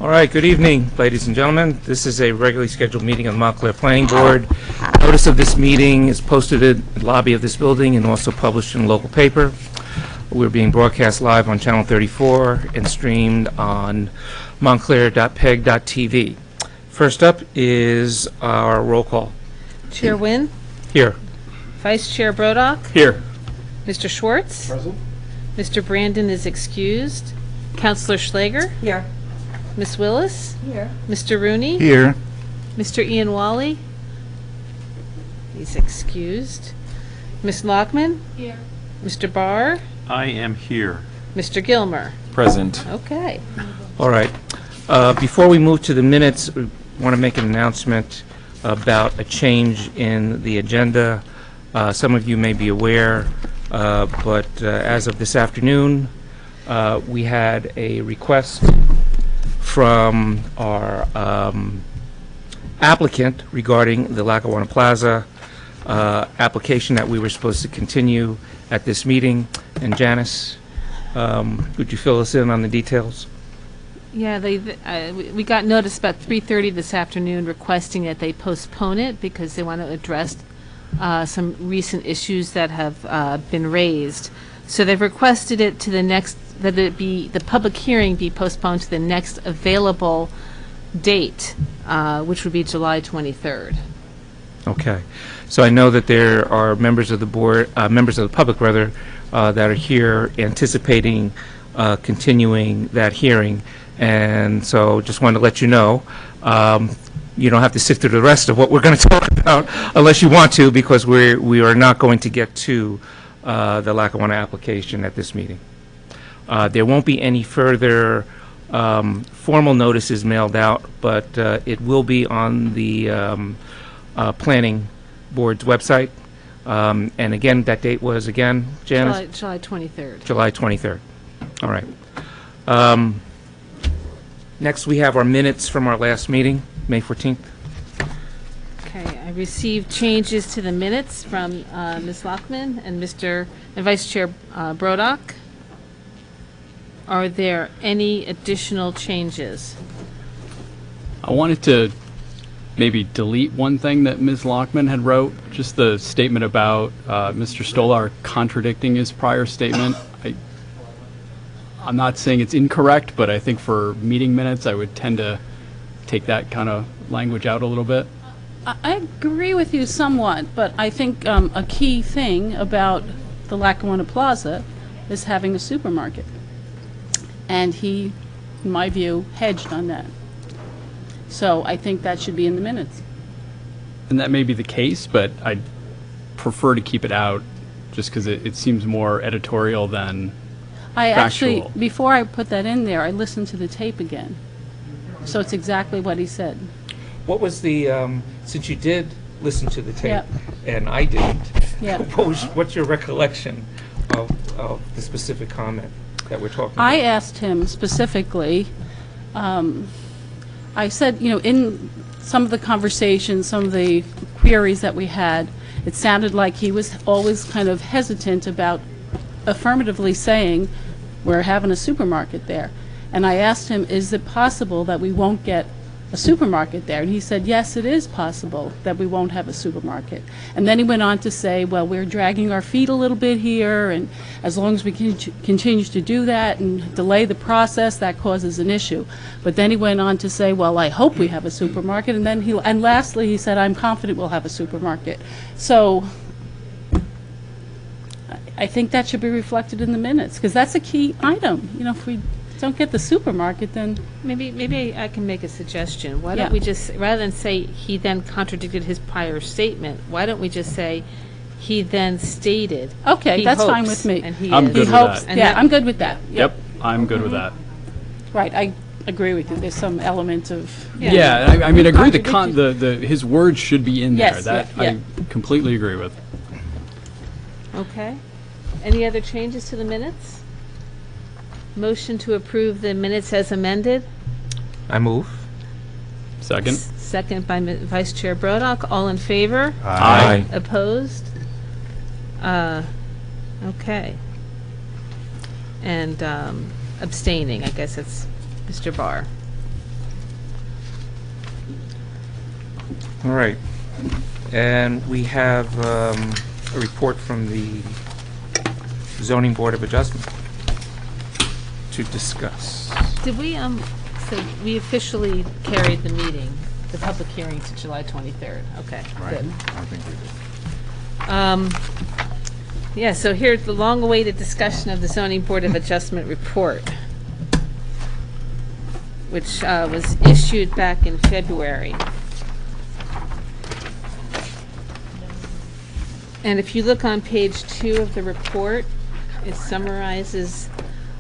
All right, good evening, ladies and gentlemen. This is a regularly scheduled meeting of the Montclair Planning Board. Notice of this meeting is posted in the lobby of this building and also published in a local paper. We're being broadcast live on Channel 34 and streamed on montclair.peg.tv. First up is our roll call. Chair Wynn? Here. Vice Chair Brodock? Here. Mr. Schwartz? Present. Mr. Brandon is excused. Councilor Schlager? Here. Miss Willis? Here. Mr. Rooney? Here. Mr. Ian Wally? He's excused. Miss Lockman? Here. Mr. Barr? I am here. Mr. Gilmer? Present. Okay. All right. Before we move to the minutes, we want to make an announcement about a change in the agenda. Some of you may be aware, but as of this afternoon, we had a request from our applicant regarding the Lackawanna Plaza application that we were supposed to continue at this meeting. And Janice, would you fill us in on the details? Yeah, we got notice about 3:30 this afternoon requesting that they postpone it because they want to address some recent issues that have been raised. So they've requested it to the next, that the public hearing be postponed to the next available date, which would be July 23rd. Okay. So I know that there are members of the board, members of the public rather, that are here anticipating continuing that hearing. And so just wanted to let you know, you don't have to sit through the rest of what we're going to talk about unless you want to, because we are not going to get to the Lackawanna application at this meeting. There won't be any further formal notices mailed out, but it will be on the planning board's website. And again, that date was again, Janice? July 23rd. July 23rd. All right. Next, we have our minutes from our last meeting, May 14th. Okay, I received changes to the minutes from Ms. Lockman and Vice Chair Brodock. Are there any additional changes? I wanted to maybe delete one thing that Ms. Lockman had wrote, just the statement about Mr. Stolar contradicting his prior statement. I'm not saying it's incorrect, but I think for meeting minutes, I would tend to take that kind of language out a little bit. I agree with you somewhat, but I think a key thing about the Lackawanna Plaza is having a supermarket. And he, in my view, hedged on that. So I think that should be in the minutes. And that may be the case, but I'd prefer to keep it out just because it seems more editorial than I actually, factual. before I put that in there, I listened to the tape again. So it's exactly what he said. What was the, since you did listen to the tape, Yep. and I didn't, Yeah. what's your recollection of the specific comment that we're talking about? I asked him specifically, I said, in some of the conversations, some of the queries that we had, it sounded like he was always kind of hesitant about affirmatively saying, we're having a supermarket there. And I asked him, is it possible that we won't get a supermarket there? And he said, yes, it is possible that we won't have a supermarket. And then he went on to say, well, we're dragging our feet a little bit here, and as long as we continue to do that and delay the process, that causes an issue. But then he went on to say, well, I hope we have a supermarket. And then and lastly, he said, I'm confident we'll have a supermarket. So I think that should be reflected in the minutes, because that's a key item. If we don't get the supermarket, then Maybe I can make a suggestion. Why Yeah. don't we just, rather than say he then contradicted his prior statement, why don't we just say he then stated? Okay, he that's fine hopes, with me. And he I'm is. good he with hopes. that. And Yeah, that- I'm good with that. Yep, I'm good with that. Right, I agree with you. There's some element of Yeah, I mean, I agree. Contradicted. His words should be in there. Yes, That yeah, yeah. I completely agree with. Okay. Any other changes to the minutes? Motion to approve the minutes as amended? I move. Second. Second by Vice Chair Brodock. All in favor? Aye. Opposed? Okay. And abstaining, I guess it's Mr. Barr. All right. And we have a report from the Zoning Board of Adjustment to discuss. Did we, so we officially carried the meeting, the public hearing to July 23rd. Okay, good. I think we did. Yeah, so here's the long-awaited discussion of the Zoning Board of Adjustment report, which was issued back in February. And if you look on page 2 of the report, it summarizes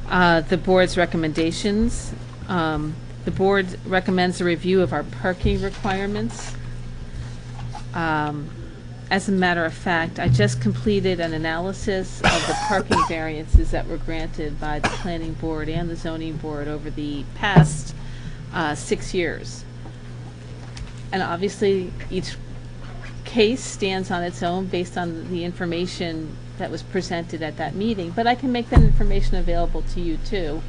the board's recommendations. The board recommends a review of our parking requirements. As a matter of fact, I just completed an analysis of the parking variances that were granted by the planning board and the zoning board over the past 6 years. And obviously, each case stands on its own based on the information that was presented at that meeting, but I can make that information available to you too.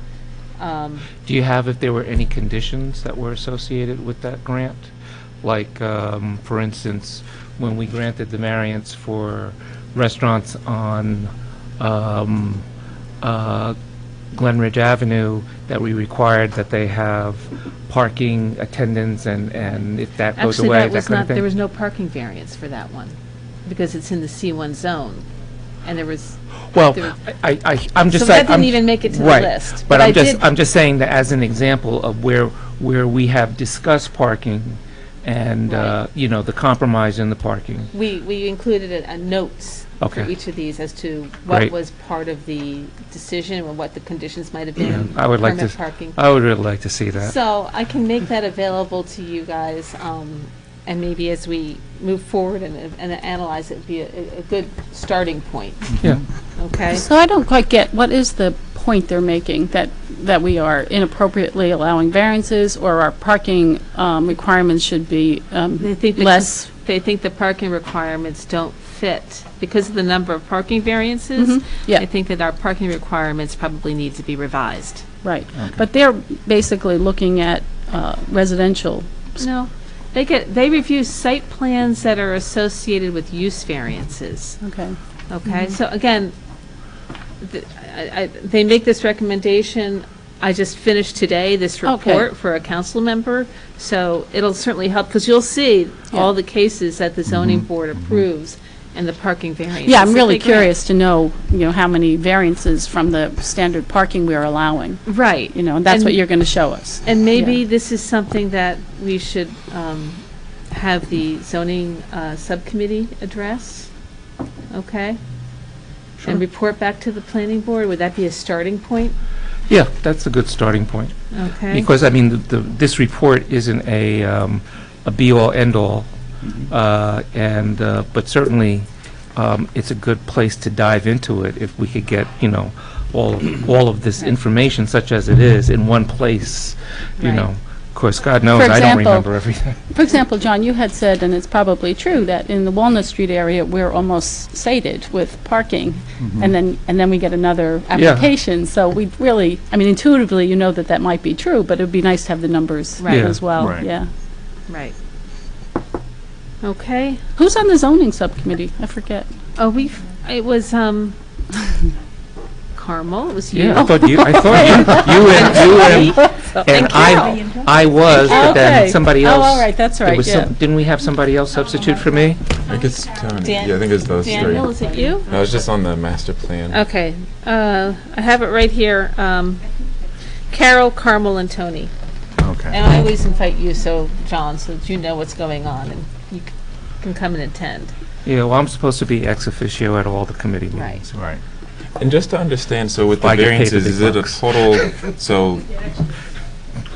Do you have if there were any conditions that were associated with that grant? Like, for instance, when we granted the variance for restaurants on Glen Ridge Avenue, that we required that they have parking attendants, and if that goes Actually, away, that that was kind of not, thing? there was no parking variance for that one, because it's in the C1 zone, and there was. Well, there- I'm just So that saying. didn't even make it to the right, list, But but I I'm did- just saying that as an example of where we have discussed parking and, Right. you know, the compromise in the parking. We included a notes for Okay. each of these as to what Great. was part of the decision or what the conditions might have been. I would like permit to, parking. I would really like to see that. So I can make that available to you guys, and maybe as we move forward and analyze it, be a good starting point, Yeah. okay? So I don't quite get, what is the point they're making, that we are inappropriately allowing variances, or our parking requirements should be They think the- less? They think the parking requirements don't fit because of the number of parking variances. Mhm, yeah. I think that our parking requirements probably need to be revised. Right. But they're basically looking at residential. No, they review site plans that are associated with use variances. Okay. Okay, so again, they make this recommendation. I just finished today this Okay. report for a council member, so it'll certainly help, because you'll see all the cases that the zoning board approves and the parking variances. Yeah, I'm that really they grant. curious to know, how many variances from the standard parking we are allowing. Right. And that's what And- you're going to show us. And maybe Yeah. this is something that we should have the zoning subcommittee address, okay? And report back to the planning board. Would that be a starting point? Yeah, that's a good starting point. Okay. Because, I mean, this report isn't a be-all, end-all, but certainly, it's a good place to dive into it if we could get, all of this information, such as it is, in one place, Right. Of course, God knows, For I don't example- remember everything. For example, John, you had said, and it's probably true, that in the Walnut Street area, we're almost sated with parking, and then we get another Yeah. application. So we really, intuitively, you know that might be true, but it would be nice to have the numbers Right. Yeah. as well. Right. Yeah. Right. Okay. Who's on the zoning subcommittee? I forget. Oh, it was, Carmel, it was you. Yeah, I thought you and I was, but then Okay. somebody else. Oh, all right, that's there right, was yeah. Didn't we have somebody else substitute for me? I think it's Tony. Yeah, I think it's those Daniel, three. is it you? No, it's just on the master plan. Okay. I have it right here. Carol, Carmel, and Tony. Okay. And I always invite you, John, so that you know what's going on and you can come and attend. Yeah, well, I'm supposed to be ex officio at all the committee Right. meetings. Right. And just to understand, so with the I get paid the variances, big is it a bucks. total, so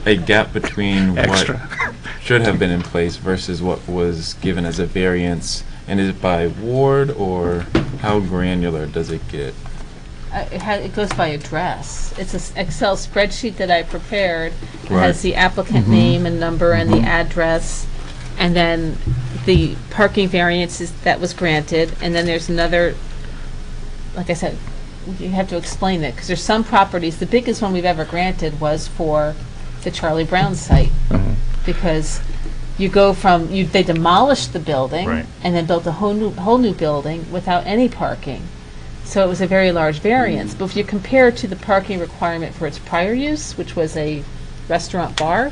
a gap between Extra. what should have been in place versus what was given as a variance? And is it by ward, or how granular does it get? It goes by address. It's an Excel spreadsheet that I prepared. It Right. has the applicant name and number and the address, and then the parking variances that was granted, and then there's another, like I said, you have to explain it, because there's some properties, the biggest one we've ever granted was for the Charlie Brown site, because you go from, they demolished the building. Right. And then built a whole new building without any parking. So it was a very large variance. But if you compare it to the parking requirement for its prior use, which was a restaurant bar,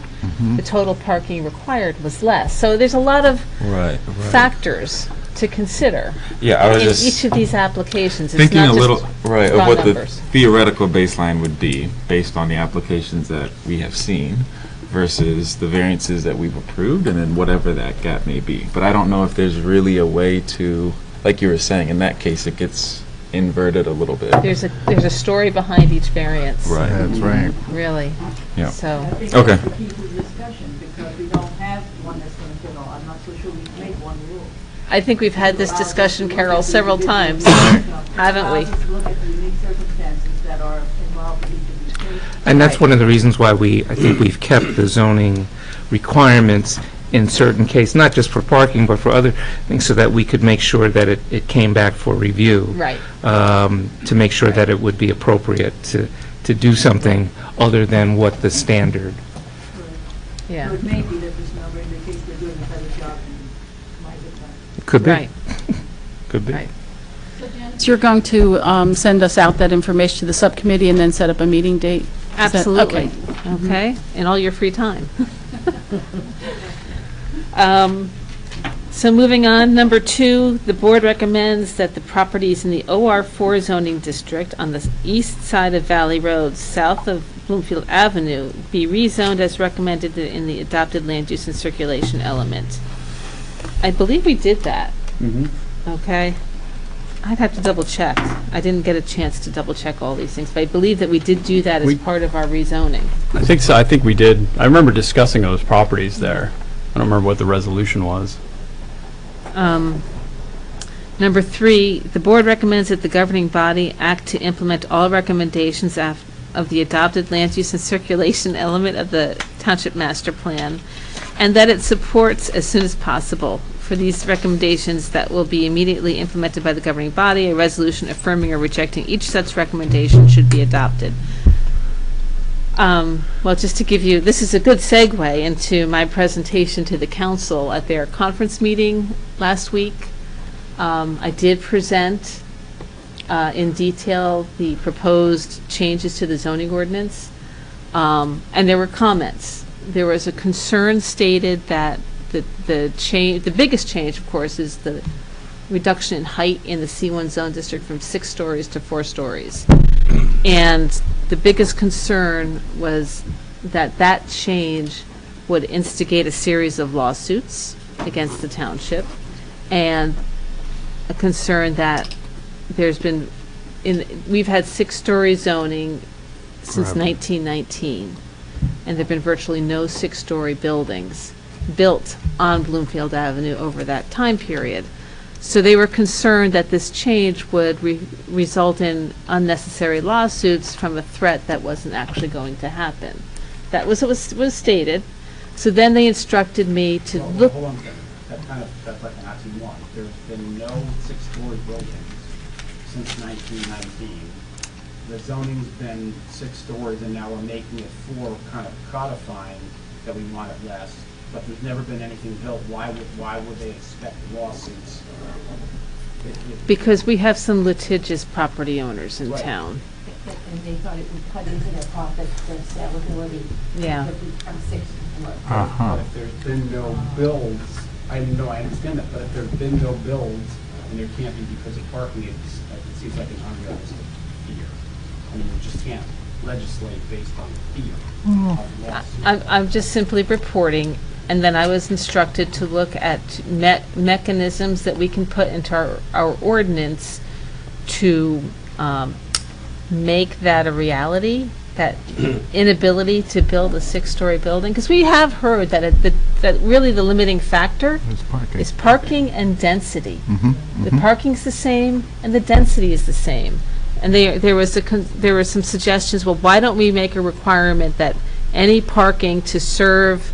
the total parking required was less. So there's a lot of Right. factors to consider Yeah, I was in just each of these applications. It's thinking not a just little right of raw what numbers. the theoretical baseline would be based on the applications that we have seen versus the variances that we've approved, and then whatever that gap may be. But I don't know if there's really a way to, like you were saying, in that case, it gets inverted a little bit. There's a story behind each variance. Right. That's right. Really. Yeah. So, I think Okay. that's the key to the discussion, because we don't have one that's going to fit all. I'm not so sure we can make one rule. I think we've had this discussion, Carol, several times, haven't we? Allows us to look at the unique circumstances that are involved in each of these cases. And that's one of the reasons why I think we've kept the zoning requirements in certain cases, not just for parking, but for other things, so that we could make sure that it came back for review. Right. To make sure that it would be appropriate to do something other than what the standard. Yeah. So it may be that this number indicates they're doing a better job than might have done. Could be. Right. Could be. Right. So you're going to send us out that information to the subcommittee and then set up a meeting date? Is that- Absolutely. okay. Okay, in all your free time. So moving on, number 2, the board recommends that the properties in the OR4 zoning district on the east side of Valley Road, south of Bloomfield Avenue, be rezoned as recommended in the adopted land use and circulation element. I believe we did that. Okay. I'd have to double check. I didn't get a chance to double check all these things, but I believe that we did do that as We- part of our rezoning. I think so. I think we did. I remember discussing those properties there. I don't remember what the resolution was. Number 3, the board recommends that the governing body act to implement all recommendations of the adopted land use and circulation element of the township master plan, and that it supports as soon as possible for these recommendations that will be immediately implemented by the governing body. A resolution affirming or rejecting each such recommendation should be adopted. Well, just to give you, this is a good segue into my presentation to the council at their conference meeting last week. I did present in detail the proposed changes to the zoning ordinance, and there were comments. There was a concern stated that the biggest change, of course, is the reduction in height in the C1 zone district from 6 stories to 4 stories. And the biggest concern was that that change would instigate a series of lawsuits against the township, and a concern that we've had 6-story zoning since 1919, and there've been virtually no 6-story buildings built on Bloomfield Avenue over that time period. So they were concerned that this change would result in unnecessary lawsuits from a threat that wasn't actually going to happen. That was what was stated. So then they instructed me to Well, look. hold on a second. That's like an oxymoron. There's been no 6-story buildings since 1919. The zoning's been 6 stories, and now we're making it 4, kind of codifying that we want it less. But there's never been anything built. Why would they expect lawsuits? Because we have some litigious property owners in Right. town. And they thought it would cut into their profit, their sellability. Yeah. From 6 to 4. But if there's been no builds, I understand that, but if there's been no builds, and there can't be because of parking, it seems like an unrealistic fear. I mean, you just can't legislate based on fear of lawsuits. I'm just simply reporting, and then I was instructed to look at mechanisms that we can put into our ordinance to make that a reality, that inability to build a 6-story building. Because we have heard that that really the limiting factor is parking and density. The parking's the same, and the density is the same. And there were some suggestions, well, why don't we make a requirement that any parking to serve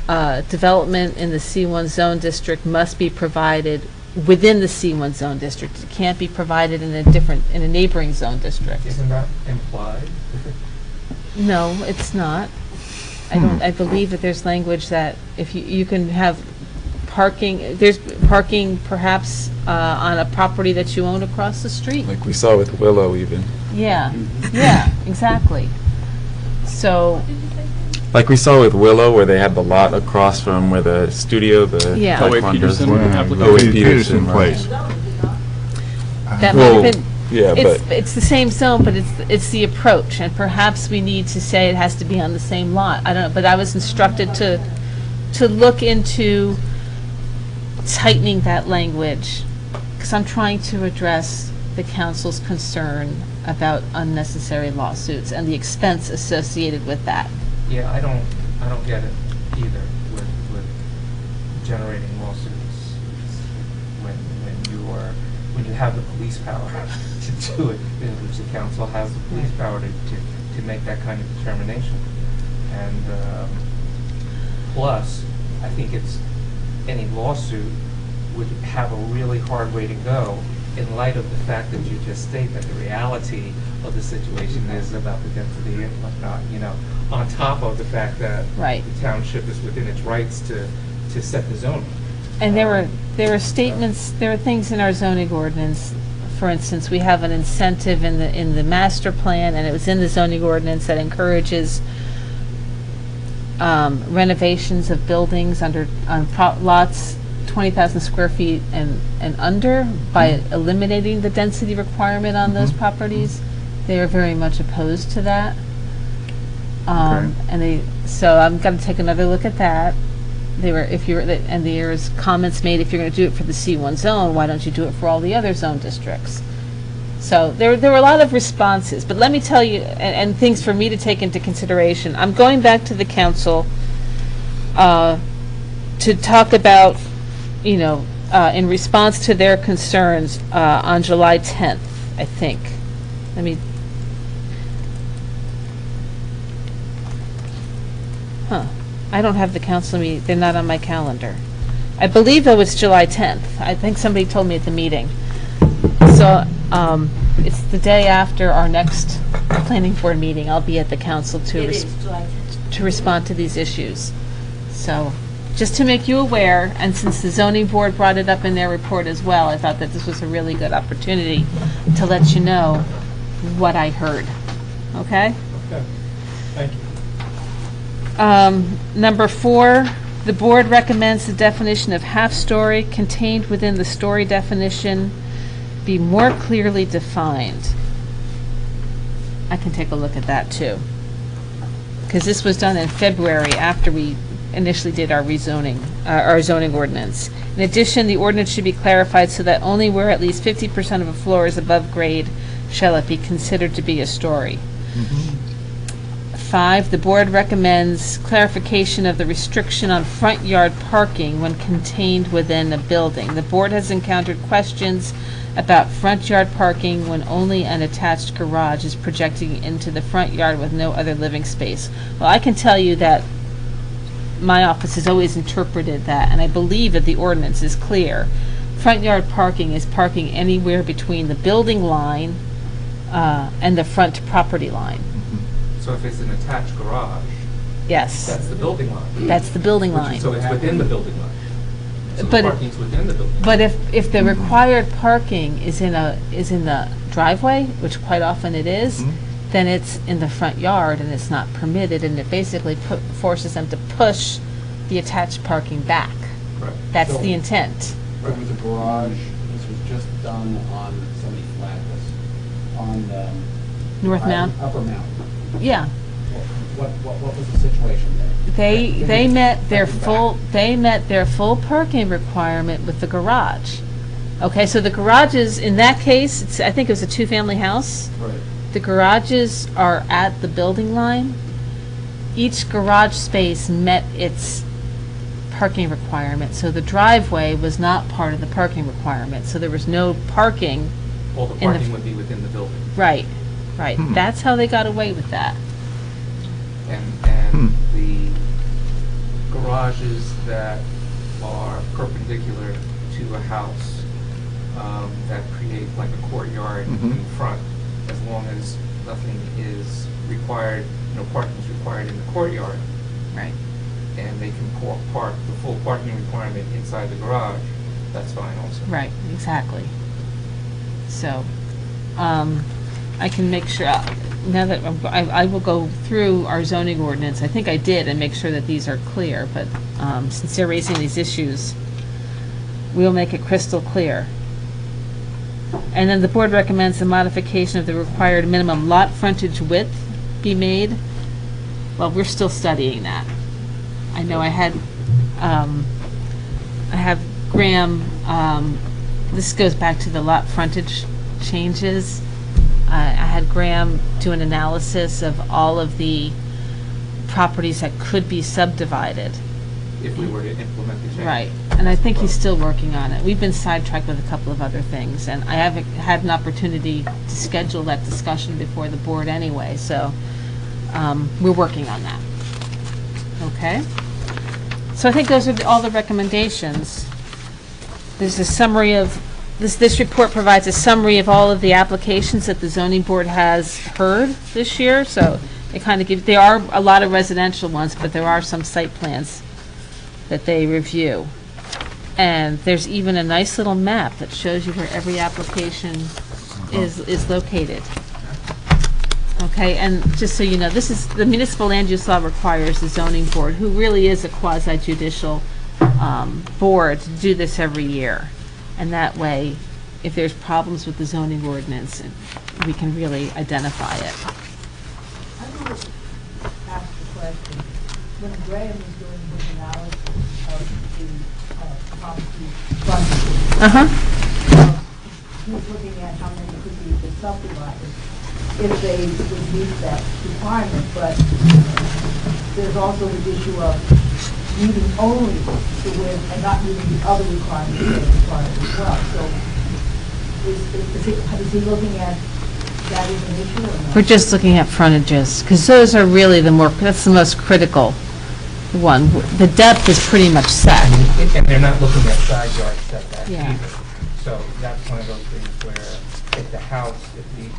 development in the C1 zone district must be provided within the C1 zone district. It can't be provided in a neighboring zone district. Isn't that implied? No, it's not. I believe that there's language that if you can have parking, there's parking perhaps on a property that you own across the street. Like we saw with Willow even. Yeah, yeah, exactly. So, Like we saw with Willow, where they had the lot across from where the studio, the Yeah. O.A. taekwondo- Peterson application. O.A. Peterson place. that might Well, have been, yeah, it's the same zone, but it's the approach, and perhaps we need to say it has to be on the same lot. I don't know, but I was instructed to look into tightening that language, because I'm trying to address the council's concern about unnecessary lawsuits and the expense associated with that. Yeah, I don't get it either with generating lawsuits. When you have the police power to do it, which the council has the police power to make that kind of determination. And plus, I think any lawsuit would have a really hard way to go in light of the fact that you just state that the reality of the situation is about the density and whatnot, on top of the fact that Right. the township is within its rights to set the zoning. And there were statements, there are things in our zoning ordinance. For instance, we have an incentive in the master plan, and it was in the zoning ordinance that encourages renovations of buildings on lots 20,000 square feet and under by eliminating the density requirement on those properties. They are very much opposed to that. So I'm going to take another look at that. And there's comments made, if you're going to do it for the C1 zone, why don't you do it for all the other zone districts? So there were a lot of responses, but let me tell you, and things for me to take into consideration. I'm going back to the council to talk about, in response to their concerns on July 10th, I think. I don't have the council meeting, they're not on my calendar. I believe, though, it's July 10th. I think somebody told me at the meeting. So, it's the day after our next planning board meeting. I'll be at the council to respond to these issues. So, just to make you aware, and since the zoning board brought it up in their report as well, I thought that this was a really good opportunity to let you know what I heard. Okay? Okay, thank you. Number 4, the board recommends the definition of half-story contained within the story definition be more clearly defined. I can take a look at that too, because this was done in February after we initially did our rezoning, our zoning ordinance. In addition, the ordinance should be clarified so that only where at least 50% of a floor is above grade shall it be considered to be a story. 5, the board recommends clarification of the restriction on front yard parking when contained within a building. The board has encountered questions about front yard parking when only an attached garage is projecting into the front yard with no other living space. Well, I can tell you that my office has always interpreted that, and I believe that the ordinance is clear. Front yard parking is parking anywhere between the building line and the front property line. So if it's an attached garage, Yes, that's the building line. that's the building line. So it's within the building line. So the But it- parking's within the building. But if the required parking is in the driveway, which quite often it is, then it's in the front yard and it's not permitted, and it basically forces them to push the attached parking back. Right. That's the intent. There was a garage, this was just done on, somebody flagged this, on North Mount? Upper Mount. Yeah. What was the situation there? They met their full parking requirement with the garage. Okay, so the garages, in that case, I think it was a 2-family house. Right. The garages are at the building line. Each garage space met its parking requirement, so the driveway was not part of the parking requirement, so there was no parking. All the in the parking would be within the building. Right. That's how they got away with that. And the garages that are perpendicular to a house that create like a courtyard in front, as long as nothing is required, no parking is required in the courtyard, Right. and they can park the full parking requirement inside the garage, that's fine also. Right, exactly. So, I can make sure, now that I will go through our zoning ordinance, I think I did, and make sure that these are clear, but since they're raising these issues, we'll make it crystal clear. And then the board recommends a modification of the required minimum lot frontage width be made. Well, we're still studying that. I know I have Graham, this goes back to the lot frontage changes. I had Graham do an analysis of all of the properties that could be subdivided. If we were to implement the change. Right, and I think he's still working on it. We've been sidetracked with a couple of other things, and I haven't had an opportunity to schedule that discussion before the board anyway, so we're working on that. Okay? So I think those are all the recommendations. There's a summary of, this report provides a summary of all of the applications that the zoning board has heard this year, so it kind of gives, there are a lot of residential ones, but there are some site plans that they review. And there's even a nice little map that shows you where every application is located. Okay, and just so you know, this is, the municipal land use law requires the zoning board, who really is a quasi-judicial board, to do this every year. And that way, if there's problems with the zoning ordinance, we can really identify it. I want to ask a question. When Graham was doing his analysis of the property frontage, he was looking at how many could be subdivided if they would meet that requirement, but there's also the issue of meeting only the width and not meeting the other requirements that are required as well. So is he looking at that as an issue or not? We're just looking at frontages, because those are really that's the most critical one. The depth is pretty much set. And they're not looking at side yard setback Yeah. either. So that's one of those things where if the house, if the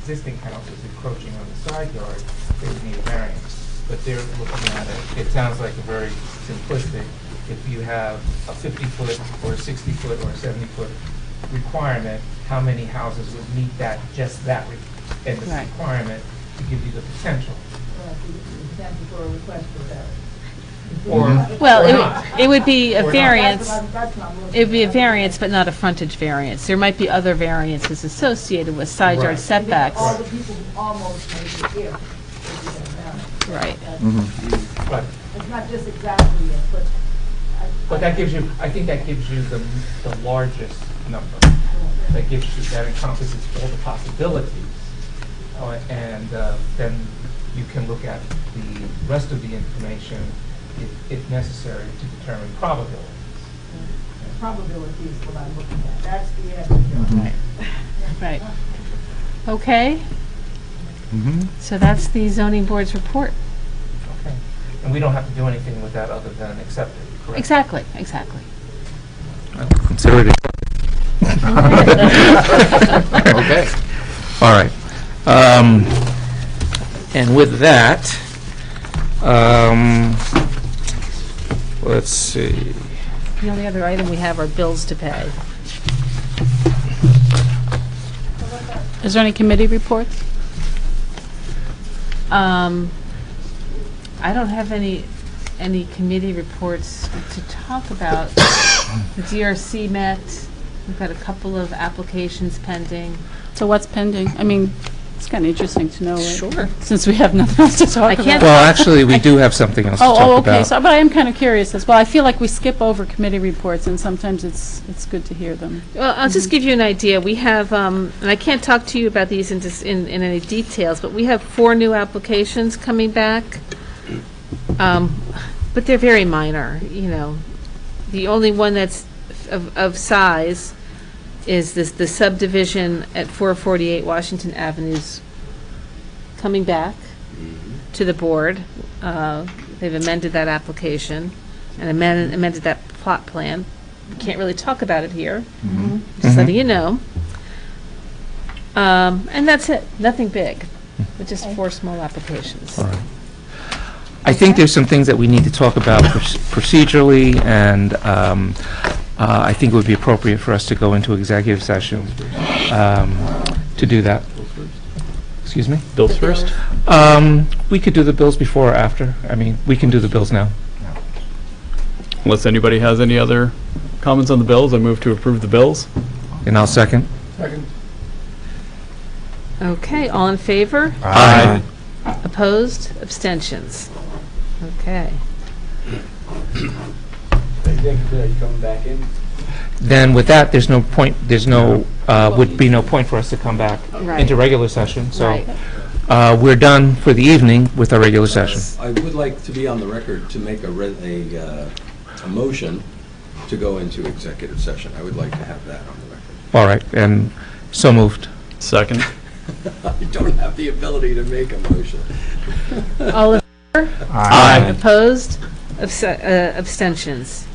existing house is encroaching on the side yard, they would need a variance. But they're looking at it sounds like a very simplistic, if you have a 50-foot or a 60-foot or a 70-foot requirement, how many houses would meet that, just that end of Right. requirement to give you the potential? The potential for a request for that. Or Well, or not. it would be a Or not. variance. That's what I'm looking It would be a at. variance, but not a frontage variance. There might be other variances associated with side yard Right. setbacks. All the people who almost made it here. would be that variance. Right. But It's not just exactly it, but. But that gives you, I think that gives you the largest number. That gives you, that encompasses all the possibilities. And then you can look at the rest of the information if necessary to determine probabilities. Probability is what I'm looking at. That's the answer. Right. Okay. So that's the zoning board's report. Okay. And we don't have to do anything with that other than accept it, correct? Exactly. Consider it Okay. All right. And with that, let's see. The only other item we have are bills to pay. Is there any committee reports? I don't have any committee reports to talk about. The DRC met. We've got a couple of applications pending. So what's pending? I mean, it's kind of interesting to know, right? Sure. Since we have nothing else to talk I about. can't- Well, actually, we do have something else to talk Oh, about. okay. So, but I am kind of curious as well. I feel like we skip over committee reports, and sometimes it's good to hear them. Well, I'll just give you an idea. We have, and I can't talk to you about these in any details, but we have 4 new applications coming back. But they're very minor, you know. The only one that's of size is the subdivision at 448 Washington Avenue's coming back to the board. They've amended that application and amended that plot plan. We can't really talk about it here. Just letting you know. And that's it. Nothing big, but just 4 small applications. All right. I think there's some things that we need to talk about procedurally, and I think it would be appropriate for us to go into executive session to do that. Excuse me? Bills first? We could do the bills before or after. I mean, we can do the bills now. Unless anybody has any other comments on the bills, I move to approve the bills. And I'll second. Okay, all in favor? Aye. Opposed? Abstentions? Okay. Then with that, there's no point, would be no point for us to come back Right. into regular session. So Right. we're done for the evening with our regular session. I would like to be on the record to make a motion to go into executive session. I would like to have that on the record. All right, and so moved. Second. I don't have the ability to make a motion. All in favor? Aye. Opposed? Abstentions?